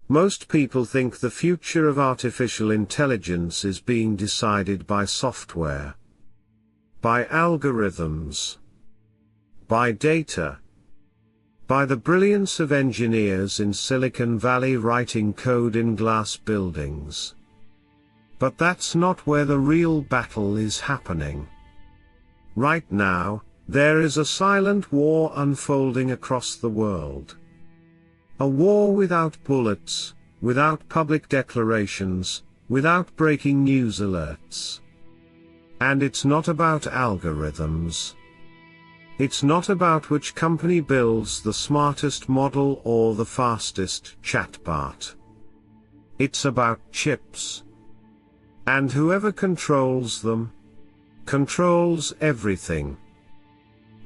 Most people think the future of artificial intelligence is being decided by software, by algorithms, by data, by the brilliance of engineers in Silicon Valley writing code in glass buildings. But that's not where the real battle is happening. Right now, there is a silent war unfolding across the world. A war without bullets, without public declarations, without breaking news alerts. And it's not about algorithms. It's not about which company builds the smartest model or the fastest chatbot. It's about chips. And whoever controls them, controls everything.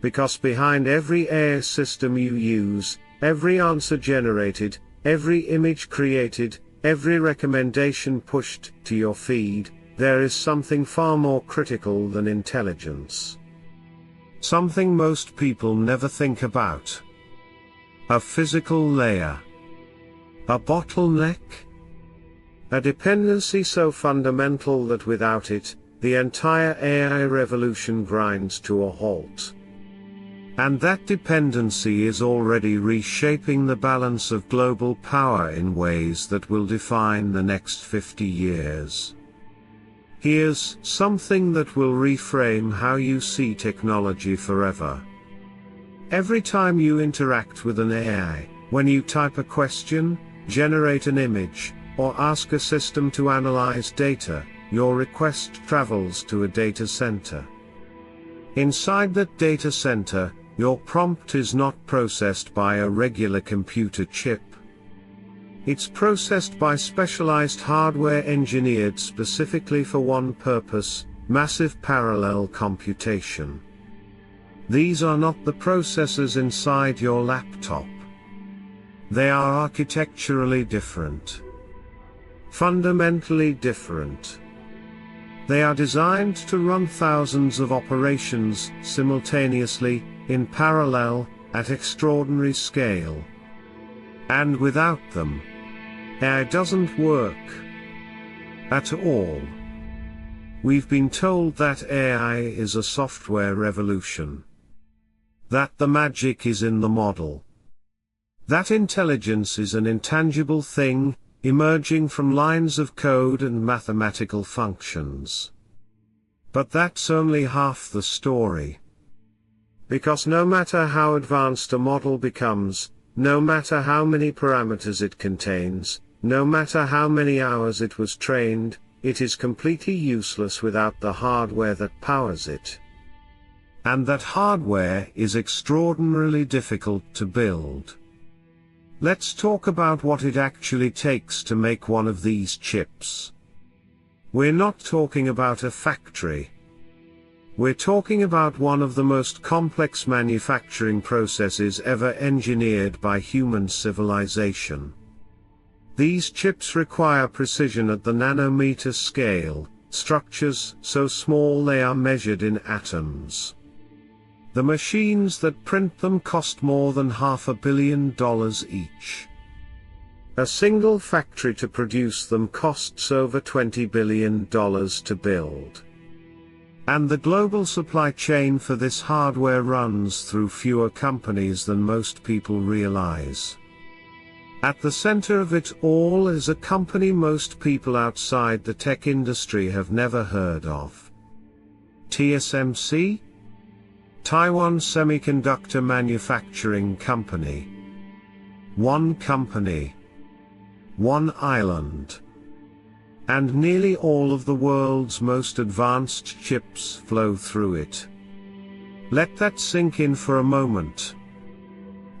Because behind every AI system you use, every answer generated, every image created, every recommendation pushed to your feed, there is something far more critical than intelligence. Something most people never think about. A physical layer. A bottleneck. A dependency so fundamental that without it, the entire AI revolution grinds to a halt. And that dependency is already reshaping the balance of global power in ways that will define the next 50 years. Here's something that will reframe how you see technology forever. Every time you interact with an AI, when you type a question, generate an image, or ask a system to analyze data, your request travels to a data center. Inside that data center, your prompt is not processed by a regular computer chip. It's processed by specialized hardware engineered specifically for one purpose: massive parallel computation. These are not the processors inside your laptop. They are architecturally different. Fundamentally different. They are designed to run thousands of operations simultaneously, in parallel, at extraordinary scale. And without them, AI doesn't work. At all. We've been told that AI is a software revolution. That the magic is in the model. That intelligence is an intangible thing, emerging from lines of code and mathematical functions. But that's only half the story. Because no matter how advanced a model becomes, no matter how many parameters it contains, no matter how many hours it was trained, it is completely useless without the hardware that powers it. And that hardware is extraordinarily difficult to build. Let's talk about what it actually takes to make one of these chips. We're not talking about a factory. We're talking about one of the most complex manufacturing processes ever engineered by human civilization. These chips require precision at the nanometer scale, structures so small they are measured in atoms. The machines that print them cost more than $500 million each. A single factory to produce them costs over $20 billion to build. And the global supply chain for this hardware runs through fewer companies than most people realize. At the center of it all is a company most people outside the tech industry have never heard of. TSMC? Taiwan Semiconductor Manufacturing Company. One company. One island. And nearly all of the world's most advanced chips flow through it. Let that sink in for a moment.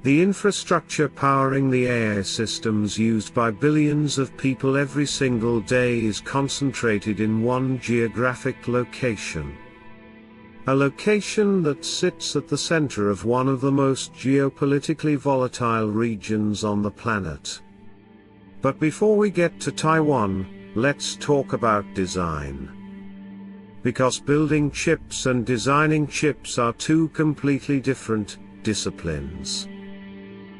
The infrastructure powering the AI systems used by billions of people every single day is concentrated in one geographic location. A location that sits at the center of one of the most geopolitically volatile regions on the planet. But before we get to Taiwan, let's talk about design. Because building chips and designing chips are two completely different disciplines.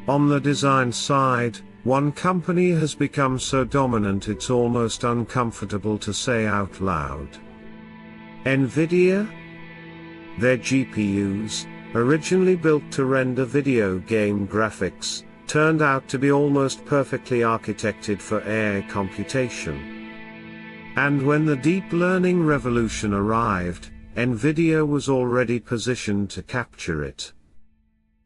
On the design side, One company has become so dominant it's almost uncomfortable to say out loud. NVIDIA? Their GPUs, originally built to render video game graphics, turned out to be almost perfectly architected for AI computation. And when the deep learning revolution arrived, NVIDIA was already positioned to capture it.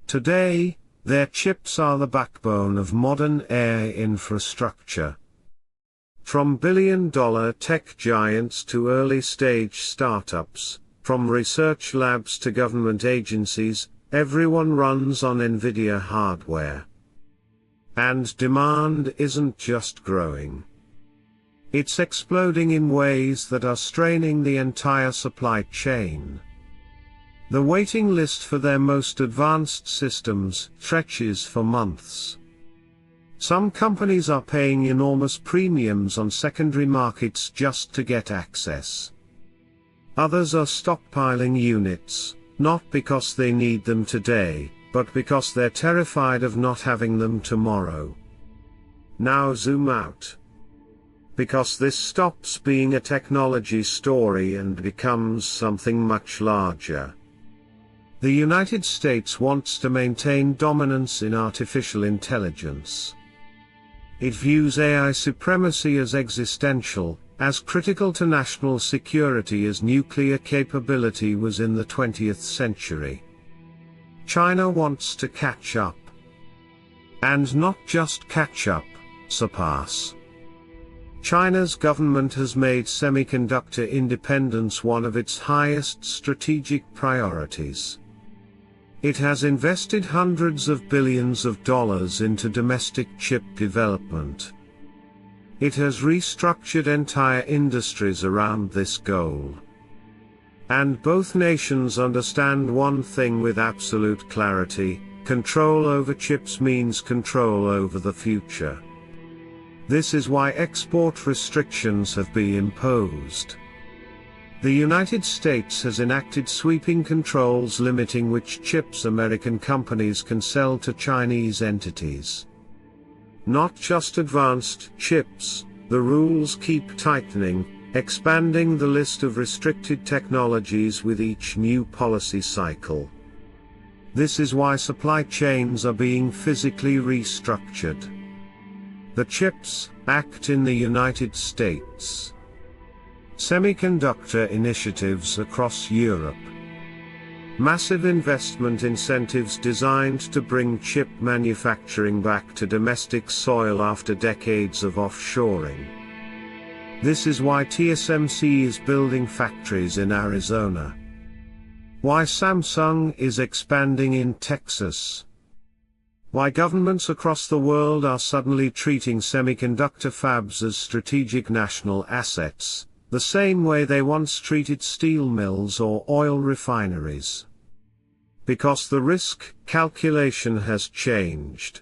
Today, their chips are the backbone of modern AI infrastructure. From billion-dollar tech giants to early-stage startups, from research labs to government agencies, everyone runs on NVIDIA hardware. And demand isn't just growing. It's exploding in ways that are straining the entire supply chain. The waiting list for their most advanced systems stretches for months. Some companies are paying enormous premiums on secondary markets just to get access. Others are stockpiling units, not because they need them today, but because they're terrified of not having them tomorrow. Now zoom out. Because this stops being a technology story and becomes something much larger. The United States wants to maintain dominance in artificial intelligence. It views AI supremacy as existential, as critical to national security as nuclear capability was in the 20th century. China wants to catch up. And not just catch up, surpass. China's government has made semiconductor independence one of its highest strategic priorities. It has invested hundreds of billions of dollars into domestic chip development. It has restructured entire industries around this goal. And both nations understand one thing with absolute clarity: control over chips means control over the future. This is why export restrictions have been imposed. The United States has enacted sweeping controls limiting which chips American companies can sell to Chinese entities. Not just advanced chips, the rules keep tightening, expanding the list of restricted technologies with each new policy cycle. This is why supply chains are being physically restructured. The CHIPS Act in the United States. Semiconductor initiatives across Europe. Massive investment incentives designed to bring chip manufacturing back to domestic soil after decades of offshoring. This is why TSMC is building factories in Arizona. Why Samsung is expanding in Texas. Why governments across the world are suddenly treating semiconductor fabs as strategic national assets, the same way they once treated steel mills or oil refineries. Because the risk calculation has changed.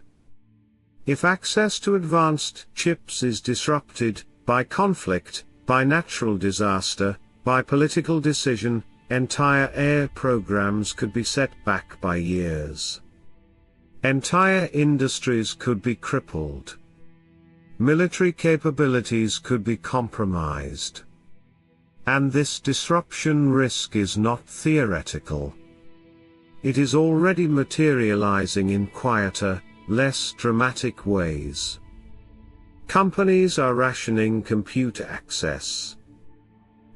If access to advanced chips is disrupted, by conflict, by natural disaster, by political decision, entire AI programs could be set back by years. Entire industries could be crippled. Military capabilities could be compromised. And this disruption risk is not theoretical. It is already materializing in quieter, less dramatic ways. Companies are rationing compute access.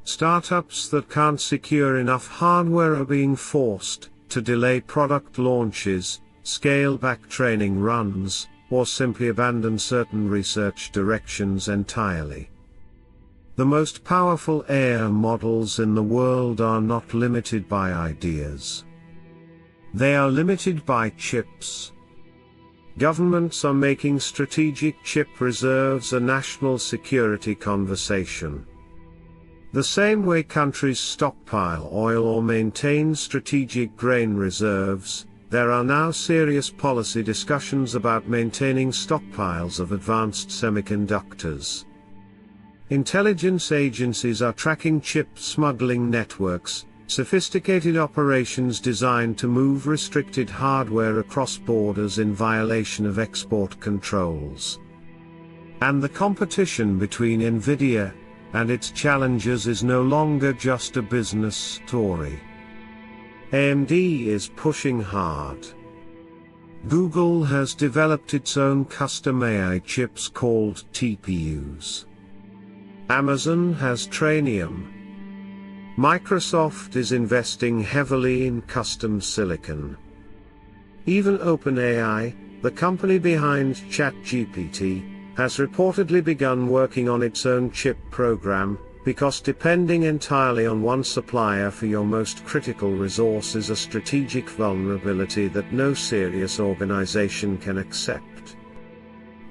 Startups that can't secure enough hardware are being forced to delay product launches, scale back training runs, or simply abandon certain research directions entirely. The most powerful AI models in the world are not limited by ideas. They are limited by chips. Governments are making strategic chip reserves a national security conversation. The same way countries stockpile oil or maintain strategic grain reserves, there are now serious policy discussions about maintaining stockpiles of advanced semiconductors. Intelligence agencies are tracking chip smuggling networks, sophisticated operations designed to move restricted hardware across borders in violation of export controls. And the competition between NVIDIA and its challengers is no longer just a business story. AMD is pushing hard. Google has developed its own custom AI chips called TPUs. Amazon has Trainium. Microsoft is investing heavily in custom silicon. Even OpenAI, the company behind ChatGPT, has reportedly begun working on its own chip program, because depending entirely on one supplier for your most critical resource is a strategic vulnerability that no serious organization can accept.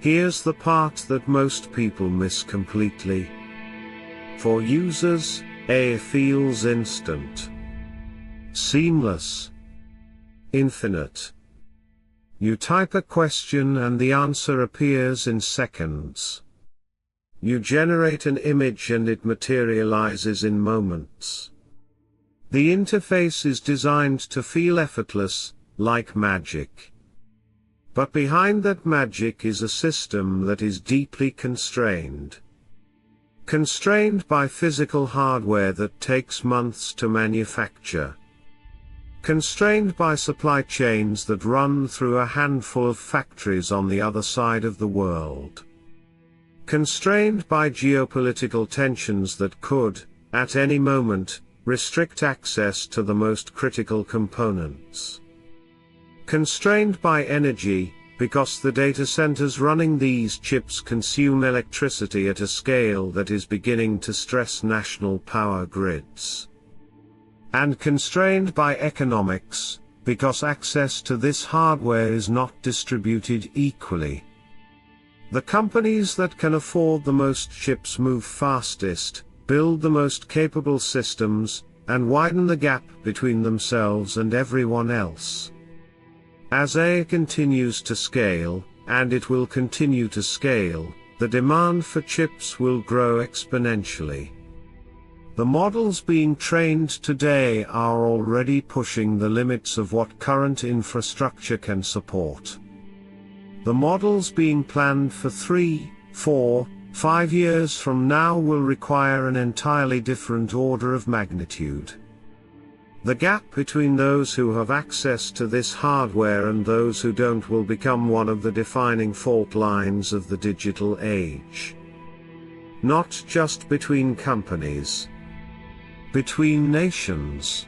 Here's the part that most people miss completely. For users, AI feels instant, seamless, infinite. You type a question and the answer appears in seconds. You generate an image and it materializes in moments. The interface is designed to feel effortless, like magic. But behind that magic is a system that is deeply constrained. Constrained by physical hardware that takes months to manufacture. Constrained by supply chains that run through a handful of factories on the other side of the world. Constrained by geopolitical tensions that could, at any moment, restrict access to the most critical components. Constrained by energy, because the data centers running these chips consume electricity at a scale that is beginning to stress national power grids. And constrained by economics, because access to this hardware is not distributed equally. The companies that can afford the most chips move fastest, build the most capable systems, and widen the gap between themselves and everyone else. As AI continues to scale, and it will continue to scale, the demand for chips will grow exponentially. The models being trained today are already pushing the limits of what current infrastructure can support. The models being planned for 3, 4, 5 years from now will require an entirely different order of magnitude. The gap between those who have access to this hardware and those who don't will become one of the defining fault lines of the digital age. Not just between companies. Between nations.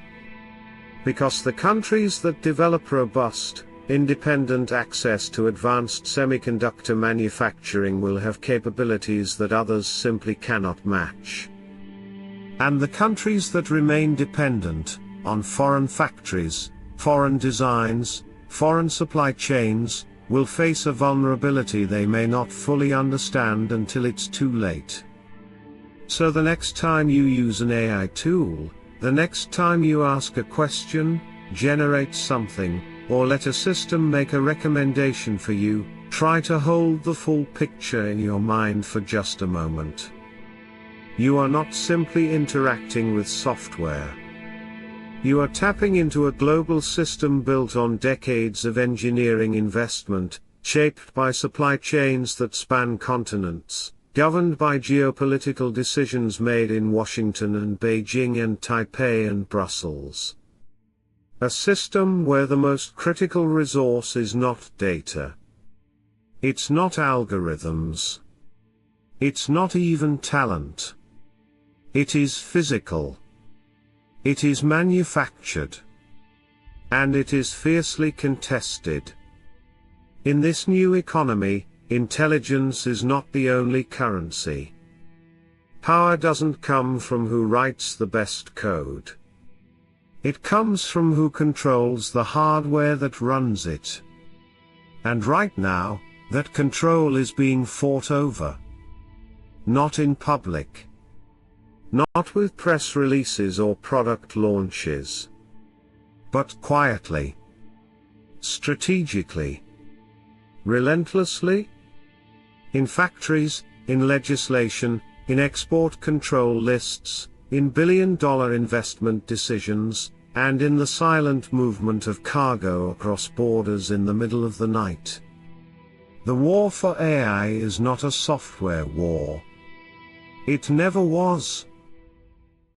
Because the countries that develop robust, independent access to advanced semiconductor manufacturing will have capabilities that others simply cannot match. And the countries that remain dependent on foreign factories, foreign designs, foreign supply chains, will face a vulnerability they may not fully understand until it's too late. So the next time you use an AI tool, the next time you ask a question, generate something, or let a system make a recommendation for you, try to hold the full picture in your mind for just a moment. You are not simply interacting with software. You are tapping into a global system built on decades of engineering investment, shaped by supply chains that span continents, governed by geopolitical decisions made in Washington and Beijing and Taipei and Brussels. A system where the most critical resource is not data. It's not algorithms. It's not even talent. It is physical. It is manufactured. And it is fiercely contested. In this new economy, intelligence is not the only currency. Power doesn't come from who writes the best code. It comes from who controls the hardware that runs it. And right now, that control is being fought over. Not in public. Not with press releases or product launches. But quietly. Strategically. Relentlessly. In factories, in legislation, in export control lists, in billion-dollar investment decisions, and in the silent movement of cargo across borders in the middle of the night. The war for AI is not a software war. It never was.